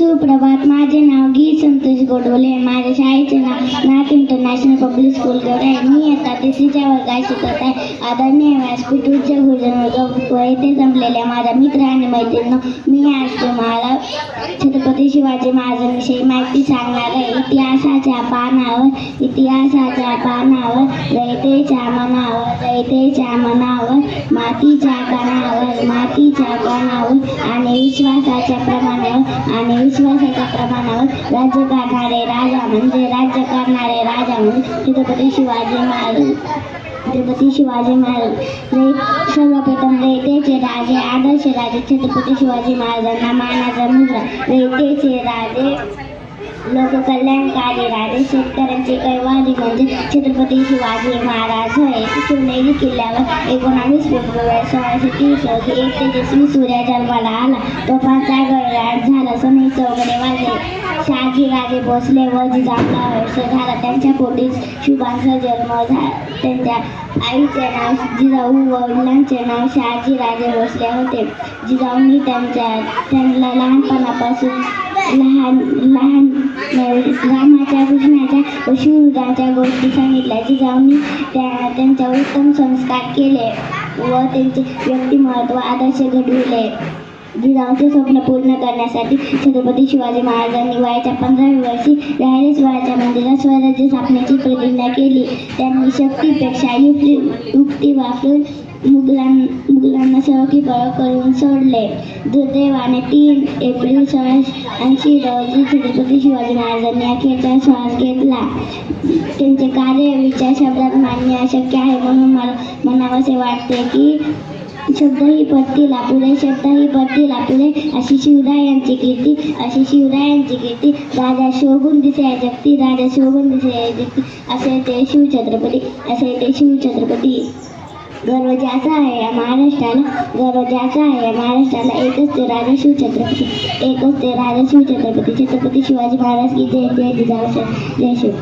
सुप्रभात. माझे नाव गीत संतोष गोडबोले. माझ्या शाळेचे नाव नाथ इंटरनॅशनल पब्लिक स्कूल गड आहे. मी इयत्ता तिसरीच्या वर्गात शिकत आहे. आदरणीय व्यासपीठ उच्च गुरुजन व येथे जमलेल्या माझ्या मित्र आणि मैत्रिणी, मी आज तुम्हाला छत्रपती शिवाजी महाराजांविषयी माहिती सांगणार आहे. इतिहासाच्या पानावर रयतेच्या मनावर मातीच्या कणावर आणि विश्वासाच्या प्रमाणावर राज्य करणारे राजा म्हणजे छत्रपती शिवाजी महाराज. सर्वप्रथम रयतेचे राजे, आदर्श राजे छत्रपती शिवाजी महाराजांना मानाचा मुद्रा. रयतेचे राजे, लोककल्याणकारी राजे, शेतकऱ्यांचे कैवारी म्हणजे छत्रपती शिवाजी महाराज होय. शिवनेरी किल्ल्यावर 19 फेब्रुवारी 1630 रोजी एक तेजस्वी सूर्य जन्माला आला. तोफांचा गडगडाट झाला, सनई चौघडे वाजले. शहाजीराजे भोसले व जिजाऊंना वर्ष झाला. त्यांच्या पोटी शुभांचा जन्म झाला. त्यांच्या आईचे नाव जिजाऊ व वडिलांचे नाव शहाजीराजे भोसले होते. जिजाऊंनी त्यांना लहानपणापासून लहान रामाच्या, कृष्णाच्या व शिवरायांच्या गोष्टी सांगितल्या. जिजाऊंनी त्यांच्यावर उत्तम संस्कार केले व त्यांचे व्यक्तिमत्व आदर्श घडविले. जिजाऊंचे स्वप्न पूर्ण करण्यासाठी छत्रपती शिवाजी महाराजांनी वयाच्या 15व्या वर्षी रायरेश्वराच्या मंदिरात स्वराज्य स्थापनेची प्रतिज्ञा केली. त्यांनी शक्तीपेक्षा युक्ती वापरून मुघलांना सळकीपळ करून सोडले. दुर्दैवाने 3 एप्रिल 1680 रोजी छत्रपती शिवाजी महाराजांनी अखेरचा श्वास घेतला. त्यांचे कार्य विचार शब्दात मांडणे अशक्य आहे, म्हणून मला म्हणावेसे वाटते की शब्दही पडतील आपुले अशी शिवरायांची कीर्ती. राजा शोभून दिसे जगती असे ते शिवछत्रपती. गर्व ज्याचा आहे या महाराष्ट्राला एकच ते राजा शिवछत्रपती. छत्रपती शिवाजी महाराज की जय. जय जिजाऊ, जय शिव.